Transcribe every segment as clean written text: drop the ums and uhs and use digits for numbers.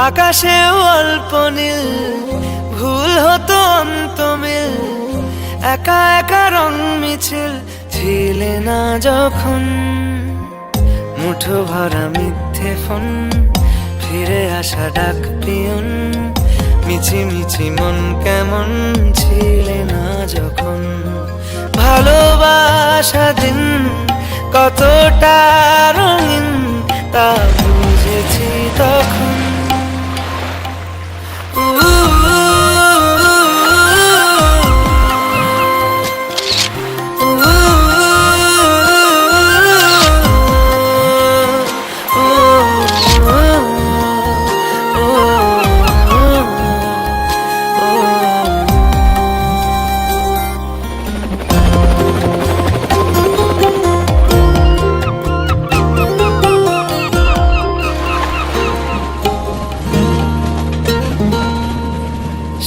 আকাশে অল্প নীল, ভুল হতো অন্ত মিল, একা একা রং মিছিল ছিলে না যখন। মুঠো ভরা মিথ্যে ফোন, ফিরে আসা ডাক পিয়ন, মিছি মিছি মন কেমন ছিলে না যখন। ভালোবাসা দিন কতটা রঙিন তা বুঝেছি তখন।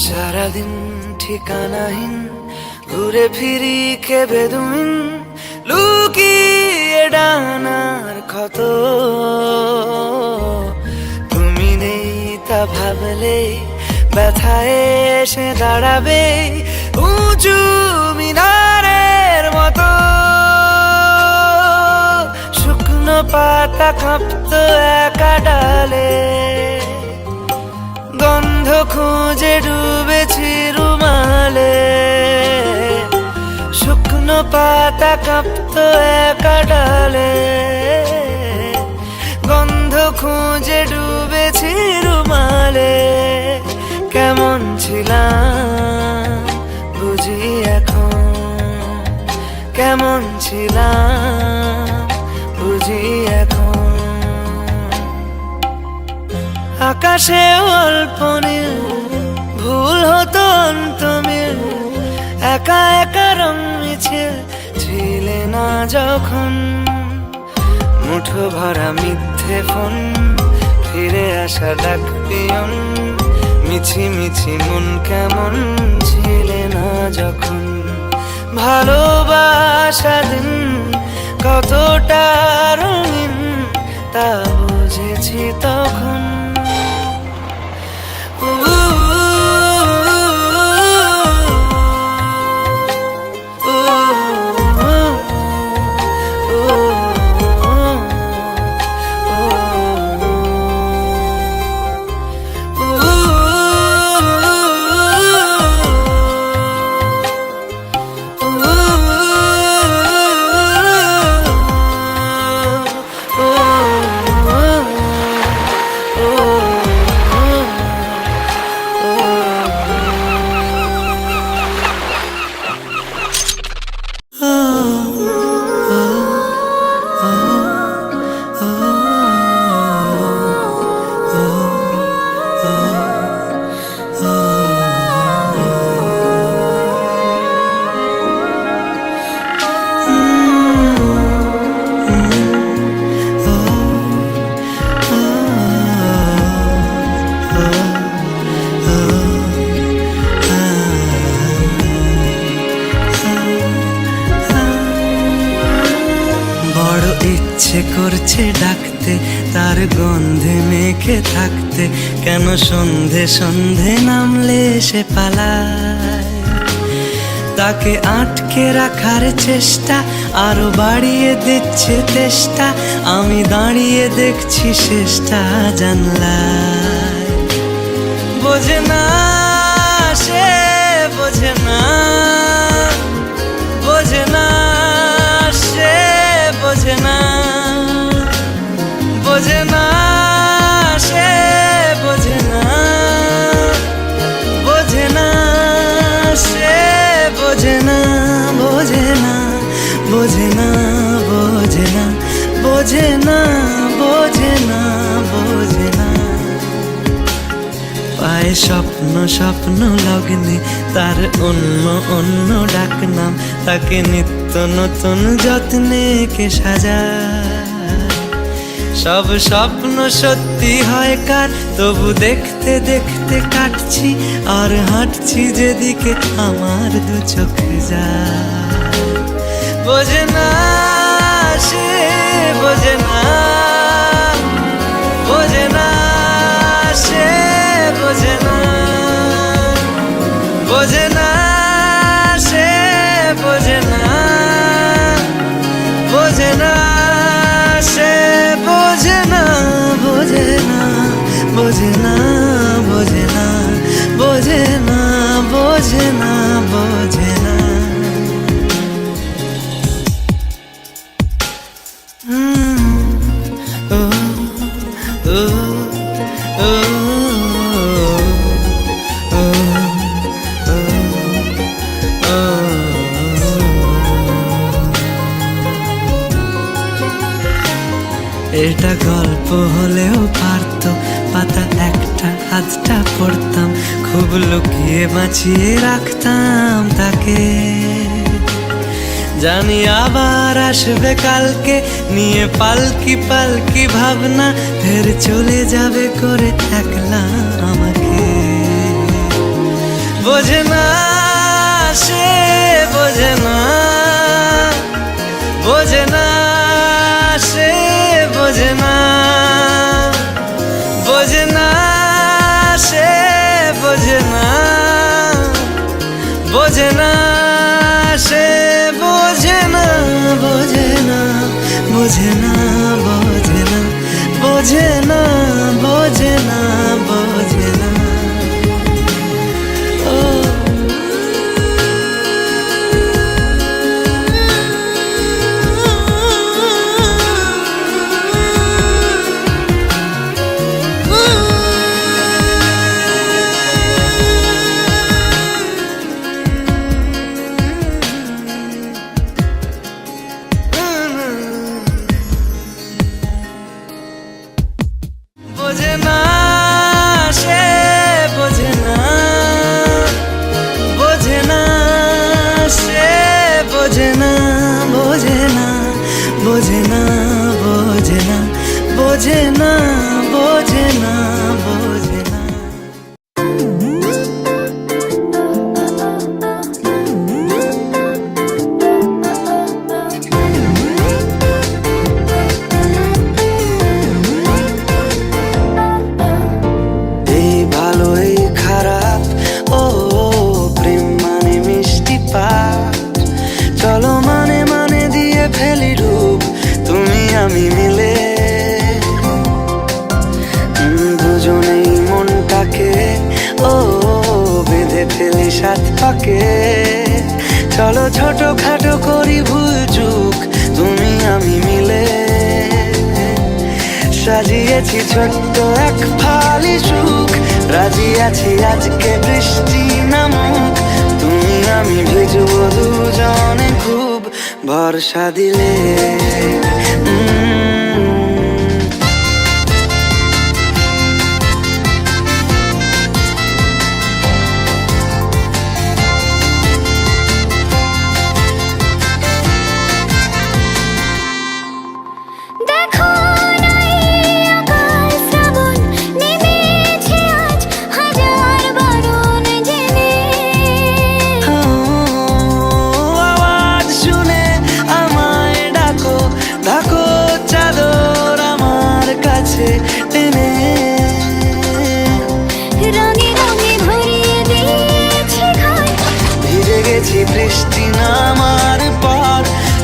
সারাদিন ঠিকানাহীন, ঘুরে ফিরি খেবে দুমিন, লুকিয়ে ডানার ক্ষত। তুমি নেই তা ভাবলে ব্যথায় এসে দাঁড়াবে উঁচু মিনারের মতো। শুকনো পাতা কাঁপতো একা ডালে, গন্ধ খুঁজে ডুবেছি রুমালে। শুকনো পাতা কাঁপতো একা ডালে, গন্ধ খুঁজে ডুবেছি রুমালে। কেমন ছিলাম বুঝি এখন, কেমন ছিলাম বুঝি এখন। আকাশে অল্প নীল, ভুল হতো অন্ত মিল, একা একা রং মিছিল ছিলে না যখন। মুঠো ভরা মিথ্যে ফোন, ফিরে আসা ডাক পিয়ন, মিছি মিছি মন কেমন ছিলে না যখন। ভালোবাসা দিন কতটা রঙিন তা বুঝেছি তখন। ইচ্ছে করছে ডাকতে, তার গন্ধে মেখে থাকতে, কেন সন্ধে সন্ধে নামলে সে পালায়। তাকে আটকে রাখার চেষ্টা আরো বাড়িয়ে দিচ্ছে তেষ্টা, আমি দাঁড়িয়ে দেখছি শেষটা জানলায়। বোঝে না সে, বোঝে না, বোঝে না সে, বোঝে না, বোঝে না সে, যায় স্বপ্ন স্বপ্ন লগ্নে, তার অন্য অন্য ডাকনাম, তাকে নিত্য নতুন যত্নে কে সাজায়। সব স্বপ্ন সত্যি হয় কার, তবু দেখতে দেখতে কাটছি আর হাঁটছি যেদিকে আমার দু চোখ যায়। বোঝে না সে, বোঝে না, বোঝে না সে, বোঝে না, বোঝে না সে, বোঝে না, বোঝে না সে, বোঝে না, বোঝে না, বোঝে না, বোঝে না, বোঝে না, বোঝে না, বোঝে না। এটা গল্প হলেও পারতো, পাতা একটা আধটা পড়তাম, খুব লুকিয়ে বাঁচিয়ে রাখতাম তাকে। জানি আবার আসবে কালকে, নিয়ে পালকি পালকি ভাবনা, ফের চলে যাবে করে একলা আমাকে। বোঝে না সে, বোঝে না, বোঝে না সে, বোঝে না, বোঝে না সে, বোঝে না, বোঝে না সে, বোঝে না, বোঝে না, বোঝে না, বোঝে না, বোঝে না, বোঝে না, বোঝে না। বোঝে না সে, বোঝে না, বোঝে না সে, বোঝে না, বোঝে না, বোঝে না, বোঝে না, বোঝে না, বোঝে না, বোঝে না। চলো মানে মানে দিয়ে ফেলি রূপ, তুমি আমি মিলে, দুজনেই মনটাকে ও বেঁধে ফেলি সাত পাকে। চলো ছোট খাটো করি ভুল চুক, তুমি আমি মিলে, সাজিয়েছি ছোট্ট এক ফালি সুখ, রাজি আছি আজকে বৃষ্টি নামুক, তুমি আমি ভিজবো দুজনে খুব ভরসা দিলে। বৃষ্টি নামার পর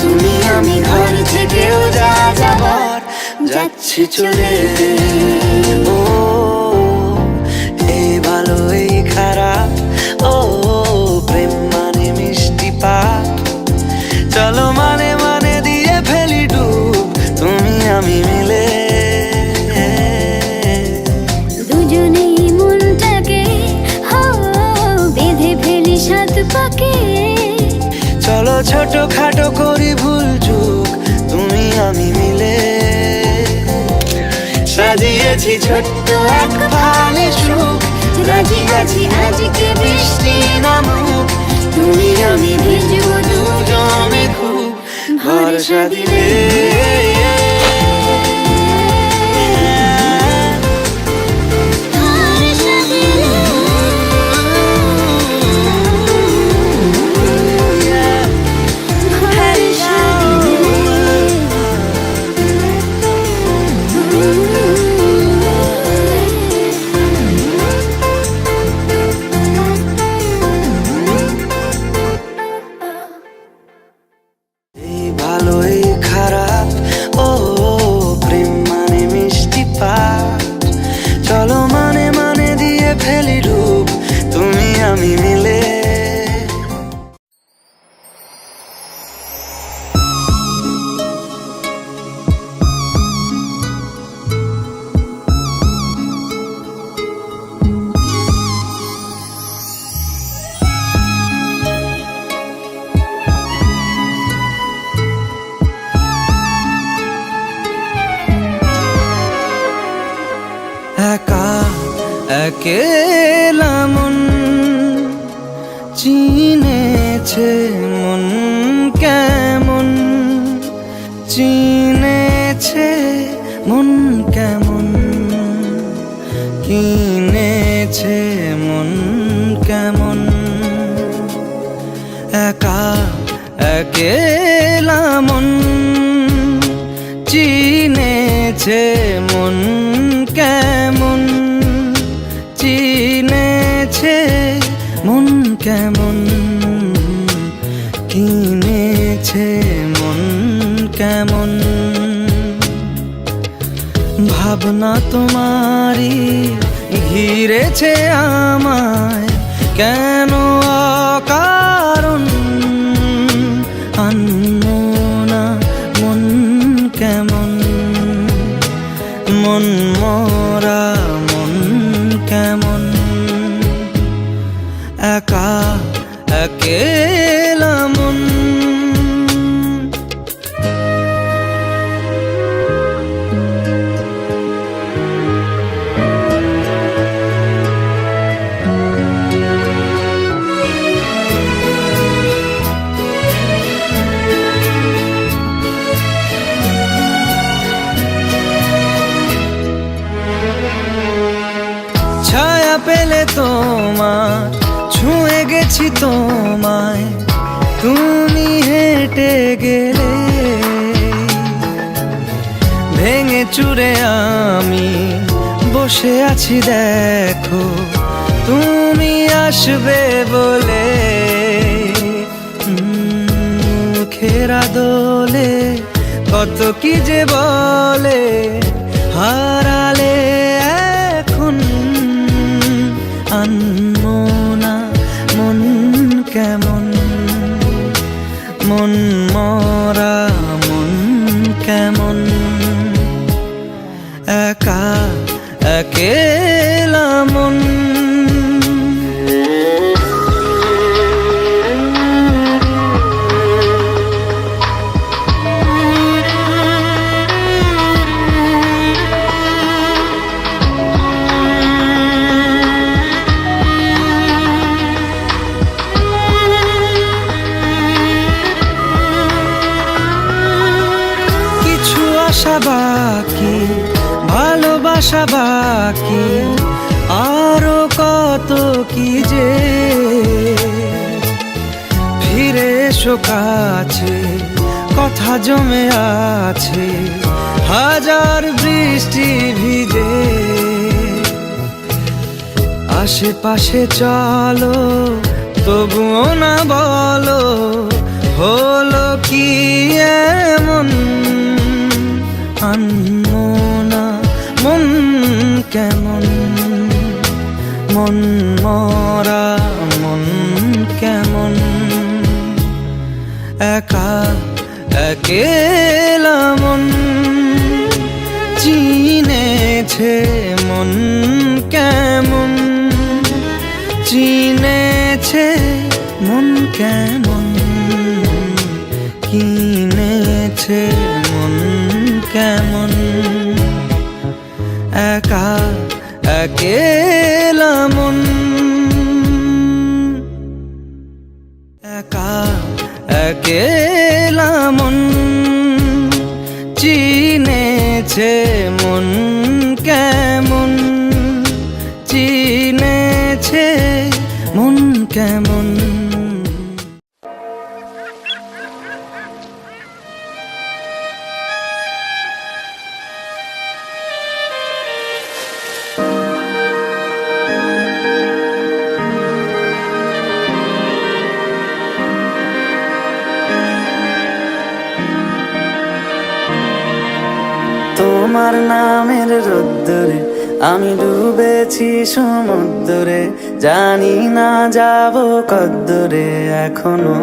তুমি আমি ঘর থেকেও যা যাবার যাচ্ছি চলে। ও এই ভালো এই খারাপ, ও প্রেম মানে মিষ্টি পাপ, চলো মানে মানে দিয়ে ফেলি ডুব, তুমি আমি মিলে, দুজনেই মনটাকে বেঁধে ফেলি সাত পাকে। চলো ছোট খাটো করি ভুল চুক, তুমি আমি মিলে, সাজিয়েছি ছোট্ট এক ফালি সুখ, রাজি আছি আজকে বৃষ্টি নামুক, তুমি আমি ভিজবো দুজনে খুব ভরসা দিলে। এই ভালো এই খারাপ, ও প্রেম মানে মিষ্টি পাঠ। চলো মানে মানে দিয়ে ফেলি ডুব, তুমি আমি মিলে। একা একেলা মন চিনেছে মন কেমন, চিনেছে মন কেমন, কিনেছে মন কেমন। একা একেলা মন চিনেছে মন কেমন, চিনেছে মন কেমন, কিনেছে মন কেমন। ভাবনা তোমারই ঘিরেছে আমায় কেন অকারণ, আনমনা মন কেমন, মন মরা মন কেমন। একা একেলা মন। ছায়া পেলে তোমার ছুঁয়ে গেছি তোমায়, তুমি হেঁটে গেলে ভেঙে চুরে আমি বসে আছি দেখো, তুমি আসবে বলে। মুখেরা দোলে কত কি যে বলে, হারালে এখন আনমনা মন কেমন, মন মরা মন কেমন। একা একেলা মন। আশা বাকি, ভালোবাসা বাকি, আরো কত কি যে। ফিরে এসো কাছে, কথা জমে আছে হাজার বৃষ্টি ভিজে। আশেপাশে চলো তবুও না বলো, হলো কি এমন, আনমনা মন কেমন, মন মরা মন কেমন। একা একেলা মন চিনেছে মন কেমন, চিনেছে মন কেমন, কিনেছে মন কেমন। একা একেলা মন, একা একেলা মন চিনেছে মন কেমন, চিনেছে মন কেমন। তোমার নামের রোদ্দুরে আমি ডুবেছি সমুদ্রে, জানি না যাব কদ্দুরে এখনো।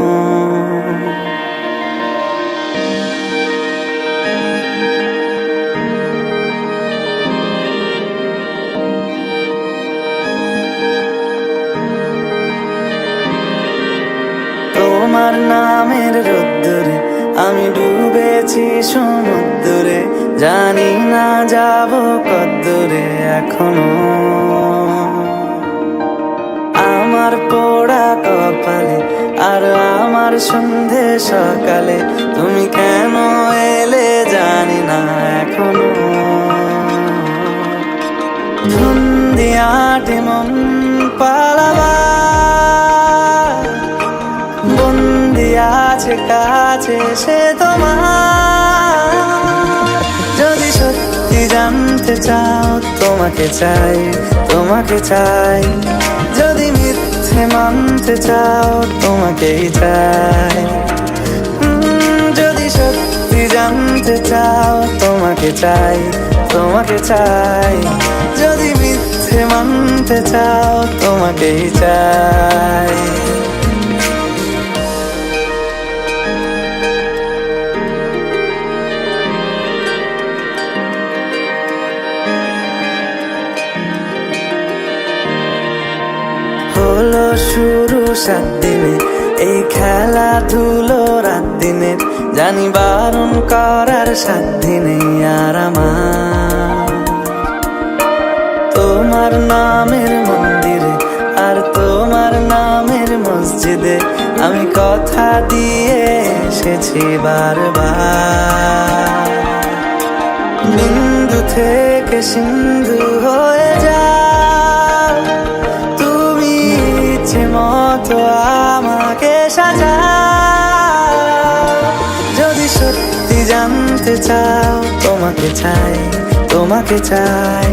তোমার নামের রোদ্দুরে আমি ডুবেছি সমুদ্রে, জানি না যাব কদ্দুরে এখনো। আমার পোড়া কপালে আর আমার সন্ধে সকালে তুমি কেন এলে জানি না এখনো। ধুন্দিয়াটে মন পালাবা বন্দি আছে কাছে সে তোমার। যদি সত্যি জানতে চাও তোমাকে চাই, তোমাকে চাই। যদি মিথ্যে মানতে চাও তোমাকেই চাই। যদি সত্যি জানতে চাও তোমাকে চাই, তোমাকে চাই। যদি মিথ্যে মানতে চাও তোমাকেই চাই। হলো শুরু 7 দিনে এই খেলাধুলো রাত দিনের, জানি বারণ করার সাধ্য নেই আর আমার। তোমার নামের মন্দিরে আর তোমার নামের মসজিদে আমি কথা দিয়ে এসেছি বারবার। বিন্দু থেকে সিন্ধু হয়ে যা তুমি ইচ্ছে মতো আমাকে সাজা। যদি সত্যি জানতে চাও তোমাকে চাই, তোমাকে চাই।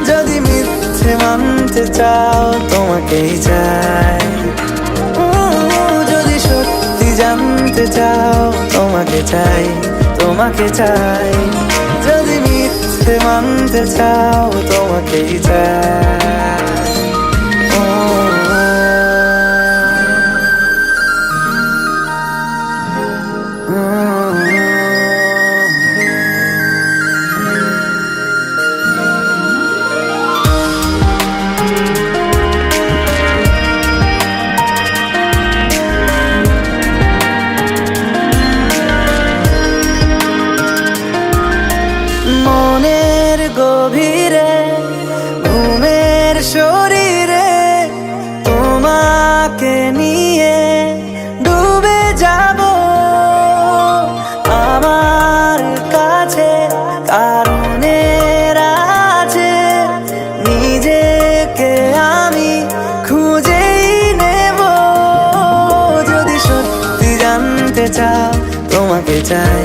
যদি মিথ্যে মানতে চাও তোমাকেই চাই। যদি সত্যি জানতে চাও তোমাকে চাই, তোমাকে চাই। যদি মিথ্যে মানতে চাও তোমাকেই চাই। মনের গভীরে ঘুমের শরীরে তোমাকে নিয়ে ডুবে যাব। আমার কাছে কারণের আছে, নিজেকে আমি খুঁজেই নেব। যদি সত্যি জানতে চাও তোমাকে চাই,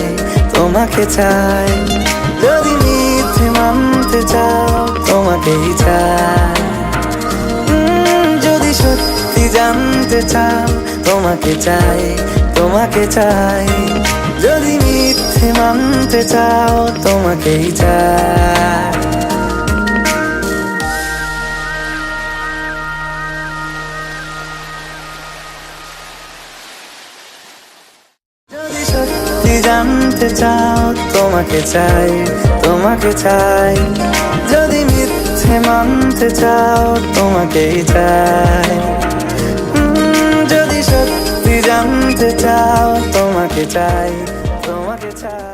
তোমাকে চাই। যদি মিথ্যে মানতে চাও তোমাকেই চাই। যদি সত্যি জানতে চাও তোমাকে চাই, তোমাকে চাই। যদি মিথ্যে মানতে চাও তোমাকেই চাই। যদি সত্যি জানতে চাও তোমাকে চাই, তোমাকে চাই। যদি মিথ্যে মানতে চাও তোমাকেই চাই। যদি সত্যি জানতে চাও তোমাকে চাই, তোমাকে চাই।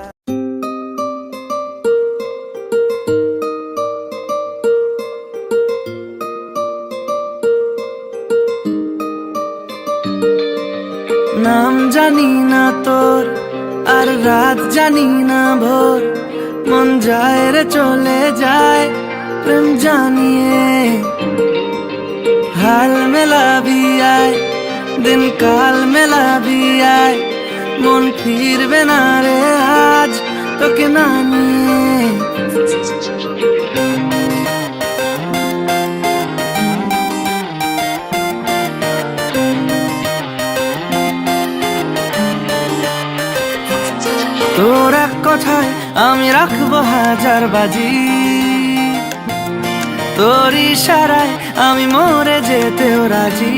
নাম জানি না তোর, আর রাত জানি না ভোর, মন যায় রে চলে যায় প্রেম জানিয়ে। হাল মেলাবি আয়, দিন কাল মেলাবি আয়, মন ফিরবে না রে আজ তোকে না নিয়ে। তোর এক কথায় আমি রাখবো হাজার বাজি, তোর ইশারায় আমি মরে যেতেও রাজি।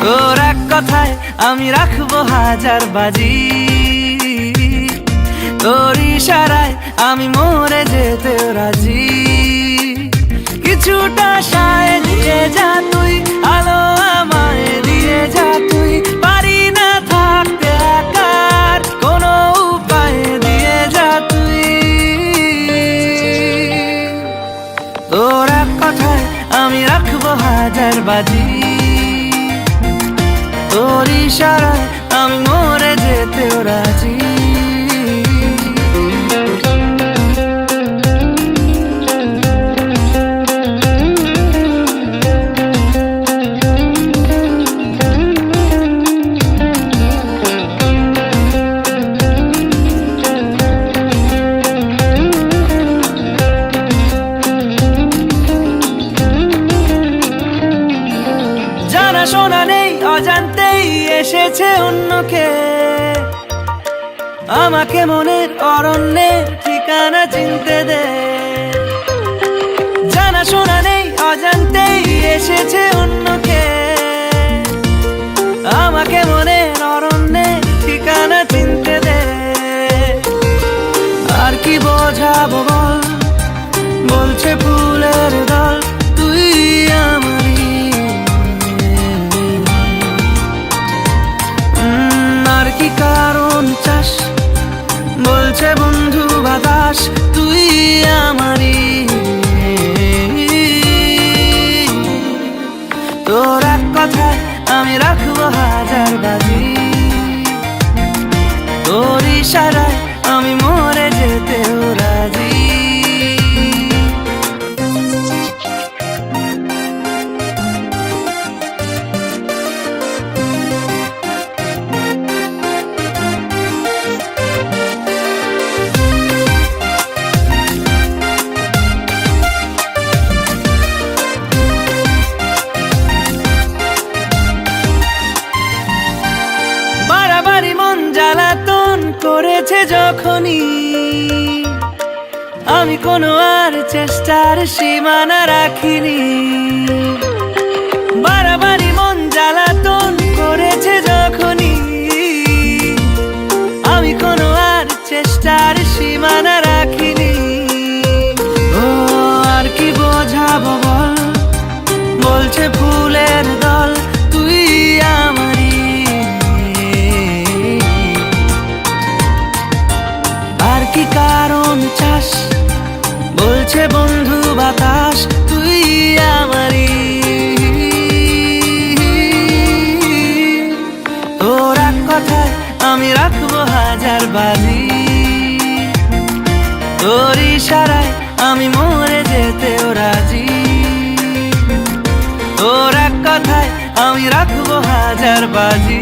তোর এক কথায় আমি রাখবো হাজার বাজি, তোর ইশারায় আমি মরে যেতেও রাজি। কিছুটা সায় দিয়ে যা তুই, আলো আমায় দিয়ে যা তুই, পারি না থাকতে একার কোনো উপায় দিয়ে যা তুই। তোর এক কথায় আমি রাখবো হাজার বাজি, তোর ইশারায় আমি মরে যেতেও রাজি। জানা শোনা নেই অজান্তেই এসেছে অন্যকে, আমাকে মনের অরণ্যের ঠিকানা চিনতে দে। জানা শোনা নেই অজান্তেই এসেছে অন্যকে, আমাকে মনের অরণ্যের ঠিকানা চিনতে দে। আর কি বোঝাবো বল, বলছে ফুলের দল তুই আমারই। আর কি কারণ চাস, বলছে বন্ধু বাতাস তুই আমারই। তোর এক কথায় আমি রাখবো হাজার বাজি, তোর ইশারায় আমি মরে যেতেও রাজি। বাড়াবাড়ি মন জ্বালাতন করেছে যখনই, আমি কোনো আর চেষ্টার সীমানা রাখিনি। বাড়াবাড়ি মন জ্বালাতন করেছে যখনই, আমি কোনো আর চেষ্টার সীমানা রাখিনি। ও আর কি বোঝাবো বল, বলছে ফুলের দল তুই আমারই। আর কি কারণ চাস, বলছে বন্ধু বাতাস তুই আমারই। তোর এক কথায় আমি রাখবো হাজার বাজি, তোর ইশারায় আমি মরে যেতেও রাজি। তোর এক কথায় আমি রাখবো হাজার বাজি,